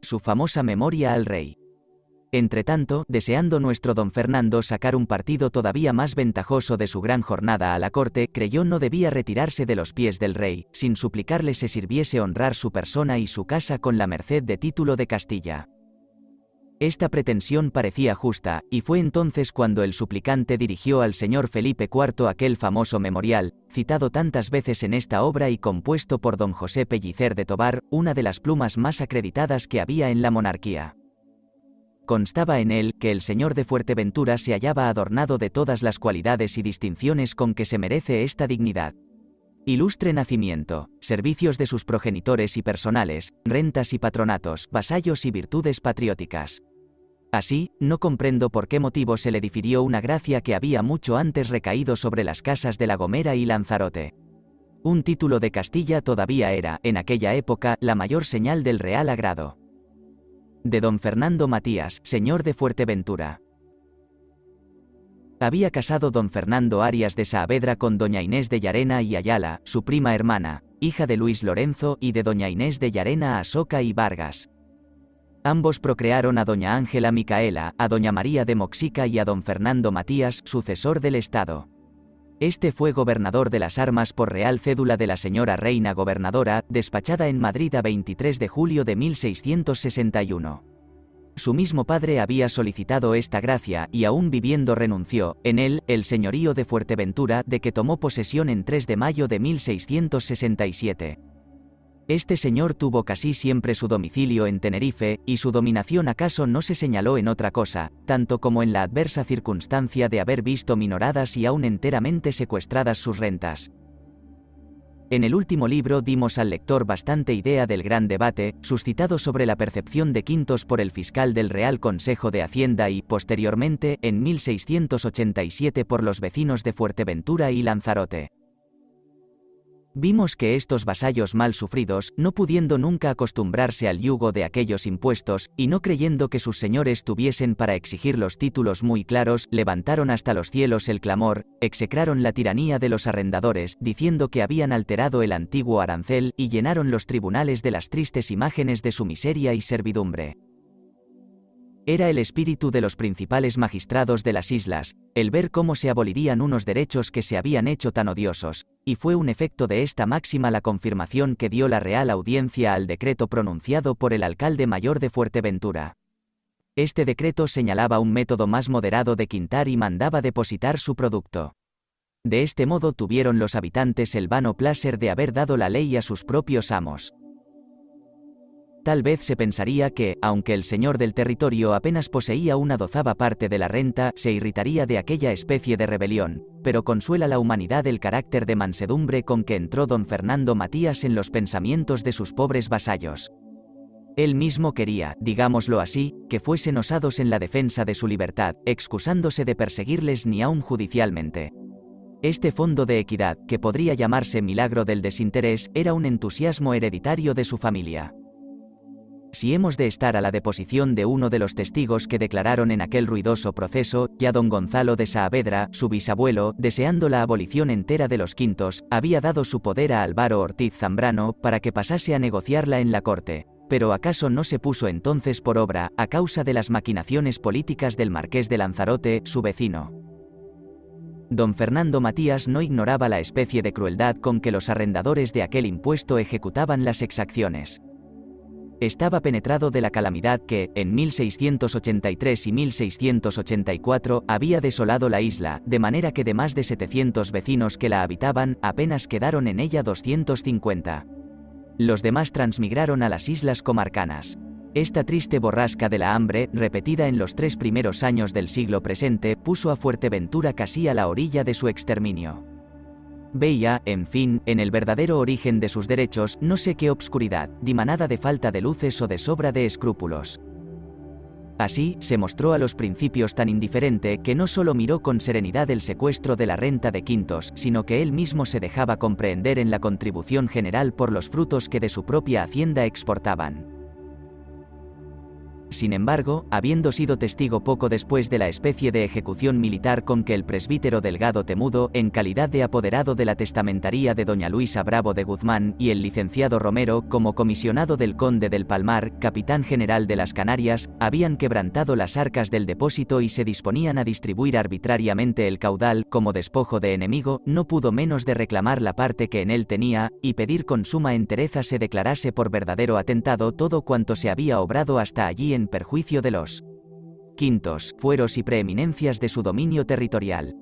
su famosa memoria al rey. Entretanto, deseando nuestro don Fernando sacar un partido todavía más ventajoso de su gran jornada a la corte, creyó no debía retirarse de los pies del rey, sin suplicarle se sirviese honrar su persona y su casa con la merced de título de Castilla. Esta pretensión parecía justa, y fue entonces cuando el suplicante dirigió al señor Felipe IV aquel famoso memorial, citado tantas veces en esta obra y compuesto por don José Pellicer de Tobar, una de las plumas más acreditadas que había en la monarquía. Constaba en él que el señor de Fuerteventura se hallaba adornado de todas las cualidades y distinciones con que se merece esta dignidad. Ilustre nacimiento, servicios de sus progenitores y personales, rentas y patronatos, vasallos y virtudes patrióticas. Así, no comprendo por qué motivo se le difirió una gracia que había mucho antes recaído sobre las casas de La Gomera y Lanzarote. Un título de Castilla todavía era, en aquella época, la mayor señal del real agrado. De don Fernando Matías, señor de Fuerteventura. Había casado don Fernando Arias de Saavedra con doña Inés de Llarena y Ayala, su prima hermana, hija de Luis Lorenzo y de doña Inés de Llarena Asoca y Vargas. Ambos procrearon a doña Ángela Micaela, a doña María de Moxica y a don Fernando Matías, sucesor del Estado. Este fue gobernador de las armas por real cédula de la señora reina gobernadora, despachada en Madrid a 23 de julio de 1661. Su mismo padre había solicitado esta gracia y aún viviendo renunció, en él, el señorío de Fuerteventura, de que tomó posesión en 3 de mayo de 1667. Este señor tuvo casi siempre su domicilio en Tenerife, y su dominación acaso no se señaló en otra cosa, tanto como en la adversa circunstancia de haber visto minoradas y aún enteramente secuestradas sus rentas. En el último libro dimos al lector bastante idea del gran debate, suscitado sobre la percepción de quintos por el fiscal del Real Consejo de Hacienda y, posteriormente, en 1687 por los vecinos de Fuerteventura y Lanzarote. Vimos que estos vasallos mal sufridos, no pudiendo nunca acostumbrarse al yugo de aquellos impuestos, y no creyendo que sus señores tuviesen para exigir los títulos muy claros, levantaron hasta los cielos el clamor, execraron la tiranía de los arrendadores, diciendo que habían alterado el antiguo arancel, y llenaron los tribunales de las tristes imágenes de su miseria y servidumbre. Era el espíritu de los principales magistrados de las islas, el ver cómo se abolirían unos derechos que se habían hecho tan odiosos, y fue un efecto de esta máxima la confirmación que dio la Real Audiencia al decreto pronunciado por el alcalde mayor de Fuerteventura. Este decreto señalaba un método más moderado de quintar y mandaba depositar su producto. De este modo tuvieron los habitantes el vano placer de haber dado la ley a sus propios amos. Tal vez se pensaría que, aunque el señor del territorio apenas poseía una 12ª parte de la renta, se irritaría de aquella especie de rebelión, pero consuela la humanidad el carácter de mansedumbre con que entró don Fernando Matías en los pensamientos de sus pobres vasallos. Él mismo quería, digámoslo así, que fuesen osados en la defensa de su libertad, excusándose de perseguirles ni aun judicialmente. Este fondo de equidad, que podría llamarse milagro del desinterés, era un entusiasmo hereditario de su familia. Si hemos de estar a la deposición de uno de los testigos que declararon en aquel ruidoso proceso, ya don Gonzalo de Saavedra, su bisabuelo, deseando la abolición entera de los quintos, había dado su poder a Álvaro Ortiz Zambrano para que pasase a negociarla en la corte, pero acaso no se puso entonces por obra, a causa de las maquinaciones políticas del marqués de Lanzarote, su vecino. Don Fernando Matías no ignoraba la especie de crueldad con que los arrendadores de aquel impuesto ejecutaban las exacciones. Estaba penetrado de la calamidad que, en 1683 y 1684, había desolado la isla, de manera que de más de 700 vecinos que la habitaban, apenas quedaron en ella 250. Los demás transmigraron a las islas comarcanas. Esta triste borrasca de la hambre, repetida en los 3 primeros años del siglo presente, puso a Fuerteventura casi a la orilla de su exterminio. Veía, en fin, en el verdadero origen de sus derechos, no sé qué obscuridad, dimanada de falta de luces o de sobra de escrúpulos. Así, se mostró a los principios tan indiferente que no solo miró con serenidad el secuestro de la renta de quintos, sino que él mismo se dejaba comprehender en la contribución general por los frutos que de su propia hacienda exportaban. Sin embargo, habiendo sido testigo poco después de la especie de ejecución militar con que el presbítero Delgado Temudo, en calidad de apoderado de la testamentaría de doña Luisa Bravo de Guzmán, y el licenciado Romero, como comisionado del conde del Palmar, capitán general de las Canarias, habían quebrantado las arcas del depósito y se disponían a distribuir arbitrariamente el caudal, como despojo de enemigo, no pudo menos de reclamar la parte que en él tenía, y pedir con suma entereza se declarase por verdadero atentado todo cuanto se había obrado hasta allí en perjuicio de los quintos, fueros y preeminencias de su dominio territorial.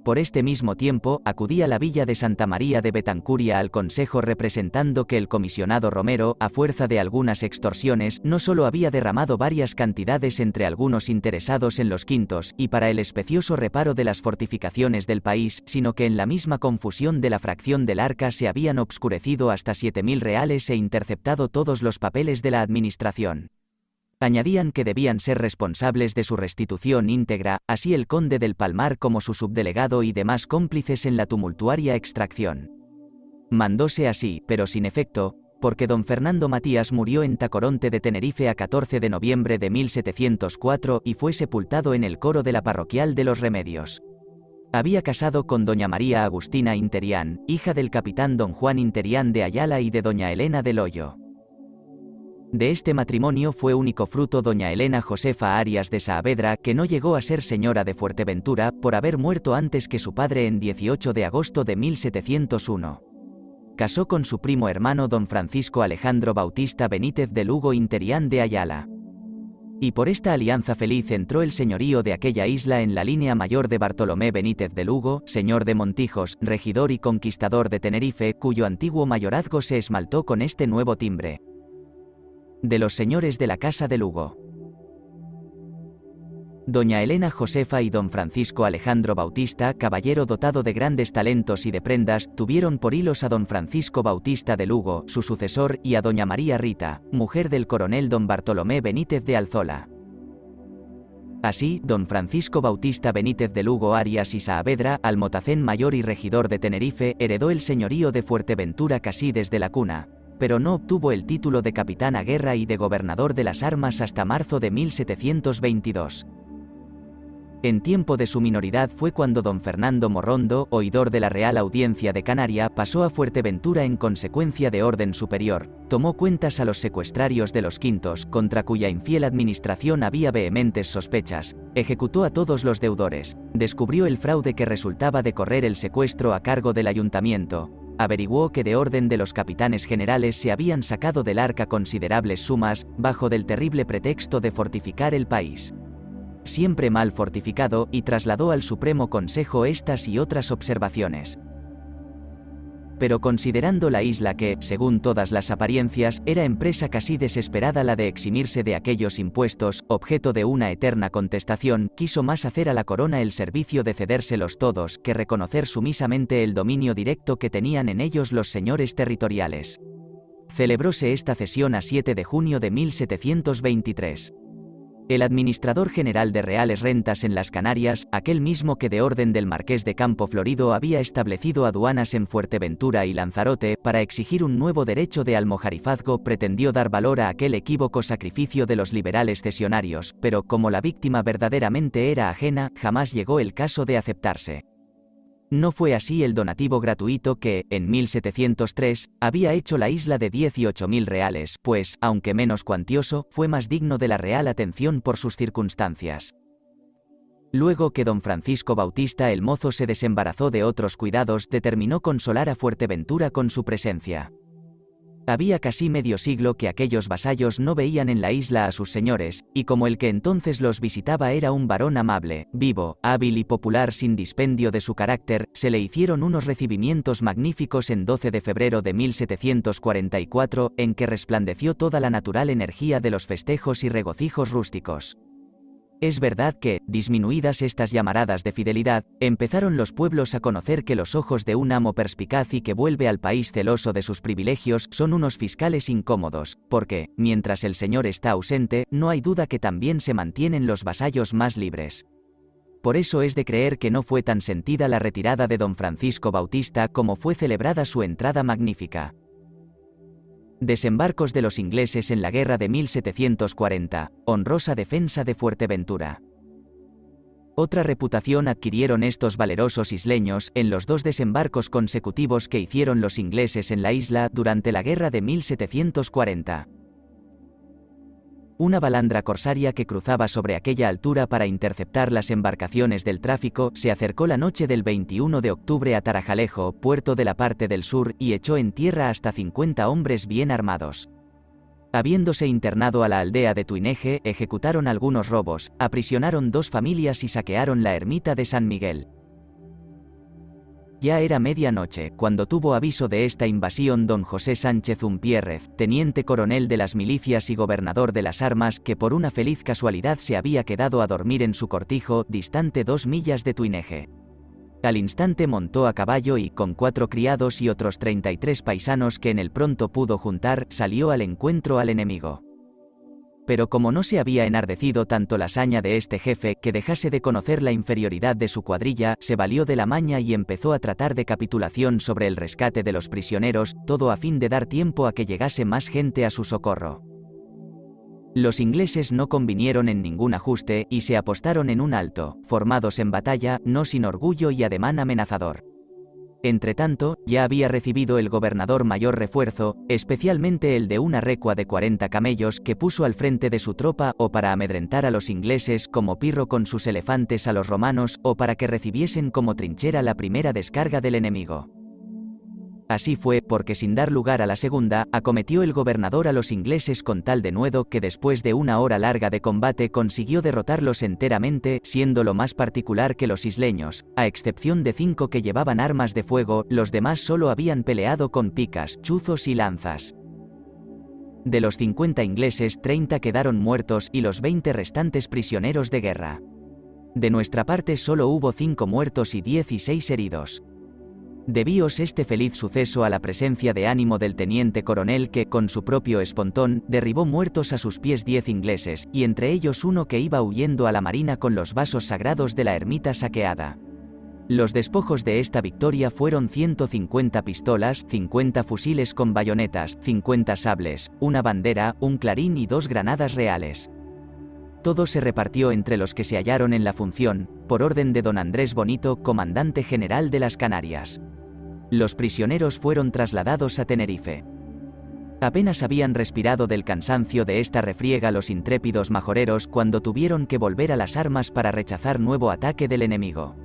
Por este mismo tiempo, acudía la villa de Santa María de Betancuria al Consejo representando que el comisionado Romero, a fuerza de algunas extorsiones, no solo había derramado varias cantidades entre algunos interesados en los quintos, y para el especioso reparo de las fortificaciones del país, sino que en la misma confusión de la fracción del arca se habían obscurecido hasta 7.000 reales e interceptado todos los papeles de la administración. Añadían que debían ser responsables de su restitución íntegra, así el conde del Palmar como su subdelegado y demás cómplices en la tumultuaria extracción. Mandóse así, pero sin efecto, porque don Fernando Matías murió en Tacoronte de Tenerife a 14 de noviembre de 1704 y fue sepultado en el coro de la parroquial de los Remedios. Había casado con doña María Agustina Interián, hija del capitán don Juan Interián de Ayala y de doña Elena del Hoyo. De este matrimonio fue único fruto doña Elena Josefa Arias de Saavedra, que no llegó a ser señora de Fuerteventura, por haber muerto antes que su padre en 18 de agosto de 1701. Casó con su primo hermano don Francisco Alejandro Bautista Benítez de Lugo Interián de Ayala. Y por esta alianza feliz entró el señorío de aquella isla en la línea mayor de Bartolomé Benítez de Lugo, señor de Montijos, regidor y conquistador de Tenerife, cuyo antiguo mayorazgo se esmaltó con este nuevo timbre. De los señores de la Casa de Lugo. Doña Elena Josefa y don Francisco Alejandro Bautista, caballero dotado de grandes talentos y de prendas, tuvieron por hilos a don Francisco Bautista de Lugo, su sucesor, y a doña María Rita, mujer del coronel don Bartolomé Benítez de Alzola. Así, don Francisco Bautista Benítez de Lugo Arias y Saavedra, almotacén mayor y regidor de Tenerife, heredó el señorío de Fuerteventura casi desde la cuna, pero no obtuvo el título de capitán a guerra y de gobernador de las armas hasta marzo de 1722. En tiempo de su minoridad fue cuando don Fernando Morrondo, oidor de la Real Audiencia de Canaria, pasó a Fuerteventura en consecuencia de orden superior, tomó cuentas a los secuestrarios de los quintos, contra cuya infiel administración había vehementes sospechas, ejecutó a todos los deudores, descubrió el fraude que resultaba de correr el secuestro a cargo del ayuntamiento, averiguó que de orden de los capitanes generales se habían sacado del arca considerables sumas, bajo del terrible pretexto de fortificar el país. Siempre mal fortificado, y trasladó al Supremo Consejo estas y otras observaciones. Pero considerando la isla que, según todas las apariencias, era empresa casi desesperada la de eximirse de aquellos impuestos, objeto de una eterna contestación, quiso más hacer a la corona el servicio de cedérselos todos, que reconocer sumisamente el dominio directo que tenían en ellos los señores territoriales. Celebróse esta cesión a 7 de junio de 1723. El administrador general de reales rentas en las Canarias, aquel mismo que de orden del marqués de Campo Florido había establecido aduanas en Fuerteventura y Lanzarote, para exigir un nuevo derecho de almojarifazgo, pretendió dar valor a aquel equívoco sacrificio de los liberales cesionarios, pero como la víctima verdaderamente era ajena, jamás llegó el caso de aceptarse. No fue así el donativo gratuito que, en 1703, había hecho la isla de 18.000 reales, pues, aunque menos cuantioso, fue más digno de la real atención por sus circunstancias. Luego que don Francisco Bautista el mozo se desembarazó de otros cuidados, determinó consolar a Fuerteventura con su presencia. Había casi medio siglo que aquellos vasallos no veían en la isla a sus señores, y como el que entonces los visitaba era un varón amable, vivo, hábil y popular sin dispendio de su carácter, se le hicieron unos recibimientos magníficos en 12 de febrero de 1744, en que resplandeció toda la natural energía de los festejos y regocijos rústicos. Es verdad que, disminuidas estas llamaradas de fidelidad, empezaron los pueblos a conocer que los ojos de un amo perspicaz y que vuelve al país celoso de sus privilegios son unos fiscales incómodos, porque, mientras el señor está ausente, no hay duda que también se mantienen los vasallos más libres. Por eso es de creer que no fue tan sentida la retirada de don Francisco Bautista como fue celebrada su entrada magnífica. Desembarcos de los ingleses en la guerra de 1740, honrosa defensa de Fuerteventura. Otra reputación adquirieron estos valerosos isleños en los 2 desembarcos consecutivos que hicieron los ingleses en la isla durante la guerra de 1740. Una balandra corsaria que cruzaba sobre aquella altura para interceptar las embarcaciones del tráfico se acercó la noche del 21 de octubre a Tarajalejo, puerto de la parte del sur, y echó en tierra hasta 50 hombres bien armados. Habiéndose internado a la aldea de Tuineje, ejecutaron algunos robos, aprisionaron 2 familias y saquearon la ermita de San Miguel. Ya era medianoche, cuando tuvo aviso de esta invasión don José Sánchez Umpierrez, teniente coronel de las milicias y gobernador de las armas, que por una feliz casualidad se había quedado a dormir en su cortijo, distante 2 millas de Tuineje. Al instante montó a caballo y, con 4 criados y otros 33 paisanos que en el pronto pudo juntar, salió al encuentro al enemigo. Pero como no se había enardecido tanto la saña de este jefe que dejase de conocer la inferioridad de su cuadrilla, se valió de la maña y empezó a tratar de capitulación sobre el rescate de los prisioneros, todo a fin de dar tiempo a que llegase más gente a su socorro. Los ingleses no convinieron en ningún ajuste y se apostaron en un alto, formados en batalla, no sin orgullo y ademán amenazador. Entretanto, ya había recibido el gobernador mayor refuerzo, especialmente el de una recua de 40 camellos que puso al frente de su tropa o para amedrentar a los ingleses como Pirro con sus elefantes a los romanos o para que recibiesen como trinchera la primera descarga del enemigo. Así fue, porque sin dar lugar a la segunda, acometió el gobernador a los ingleses con tal denuedo que después de una hora larga de combate consiguió derrotarlos enteramente, siendo lo más particular que los isleños, a excepción de 5 que llevaban armas de fuego, los demás solo habían peleado con picas, chuzos y lanzas. De los 50 ingleses, 30 quedaron muertos y los 20 restantes prisioneros de guerra. De nuestra parte solo hubo 5 muertos y 16 heridos. Debíos este feliz suceso a la presencia de ánimo del teniente coronel que, con su propio espontón, derribó muertos a sus pies 10 ingleses, y entre ellos uno que iba huyendo a la marina con los vasos sagrados de la ermita saqueada. Los despojos de esta victoria fueron 150 pistolas, 50 fusiles con bayonetas, 50 sables, una bandera, un clarín y 2 granadas reales. Todo se repartió entre los que se hallaron en la función, por orden de don Andrés Bonito, comandante general de las Canarias. Los prisioneros fueron trasladados a Tenerife. Apenas habían respirado del cansancio de esta refriega los intrépidos majoreros cuando tuvieron que volver a las armas para rechazar nuevo ataque del enemigo.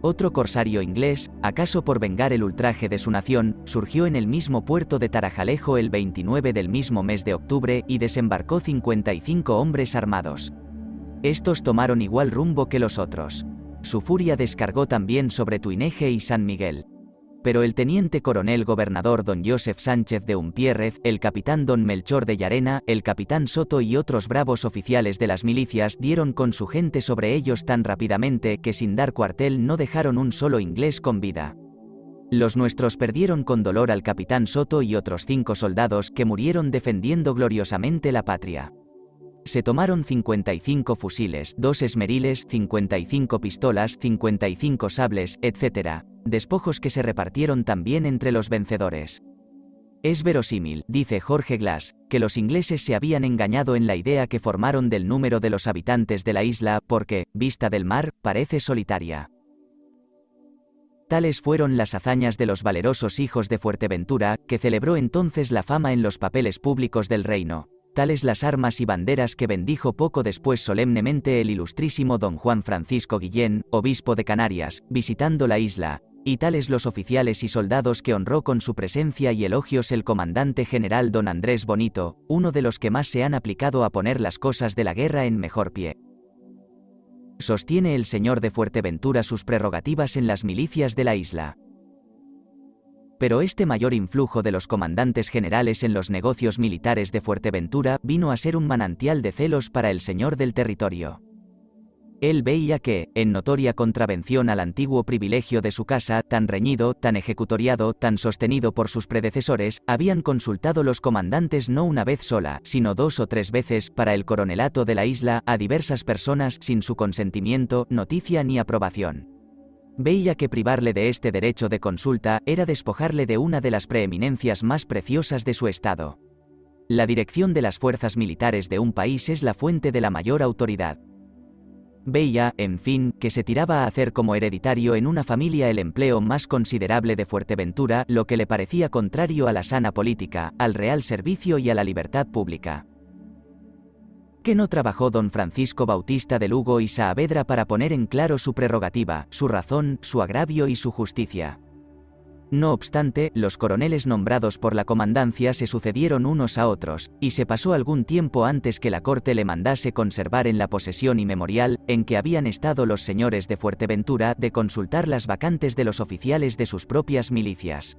Otro corsario inglés, acaso por vengar el ultraje de su nación, surgió en el mismo puerto de Tarajalejo el 29 del mismo mes de octubre y desembarcó 55 hombres armados. Estos tomaron igual rumbo que los otros. Su furia descargó también sobre Tuineje y San Miguel. Pero el teniente coronel gobernador don Joseph Sánchez de Umpierrez, el capitán don Melchor de Llarena, el capitán Soto y otros bravos oficiales de las milicias dieron con su gente sobre ellos tan rápidamente que sin dar cuartel no dejaron un solo inglés con vida. Los nuestros perdieron con dolor al capitán Soto y otros 5 soldados que murieron defendiendo gloriosamente la patria. Se tomaron 55 fusiles, 2 esmeriles, 55 pistolas, 55 sables, etc., despojos que se repartieron también entre los vencedores. Es verosímil, dice Jorge Glass, que los ingleses se habían engañado en la idea que formaron del número de los habitantes de la isla porque, vista del mar, parece solitaria. Tales fueron las hazañas de los valerosos hijos de Fuerteventura, que celebró entonces la fama en los papeles públicos del reino. Tales las armas y banderas que bendijo poco después solemnemente el ilustrísimo don Juan Francisco Guillén, obispo de Canarias, visitando la isla, y tales los oficiales y soldados que honró con su presencia y elogios el comandante general don Andrés Bonito, uno de los que más se han aplicado a poner las cosas de la guerra en mejor pie. Sostiene el señor de Fuerteventura sus prerrogativas en las milicias de la isla. Pero este mayor influjo de los comandantes generales en los negocios militares de Fuerteventura vino a ser un manantial de celos para el señor del territorio. Él veía que, en notoria contravención al antiguo privilegio de su casa, tan reñido, tan ejecutoriado, tan sostenido por sus predecesores, habían consultado los comandantes no una vez sola, sino 2 o 3 veces, para el coronelato de la isla, a diversas personas, sin su consentimiento, noticia ni aprobación. Veía que privarle de este derecho de consulta era despojarle de una de las preeminencias más preciosas de su estado. La dirección de las fuerzas militares de un país es la fuente de la mayor autoridad. Veía, en fin, que se tiraba a hacer como hereditario en una familia el empleo más considerable de Fuerteventura, lo que le parecía contrario a la sana política, al real servicio y a la libertad pública. ¿Qué no trabajó don Francisco Bautista de Lugo y Saavedra para poner en claro su prerrogativa, su razón, su agravio y su justicia? No obstante, los coroneles nombrados por la comandancia se sucedieron unos a otros, y se pasó algún tiempo antes que la corte le mandase conservar en la posesión inmemorial, en que habían estado los señores de Fuerteventura, de consultar las vacantes de los oficiales de sus propias milicias.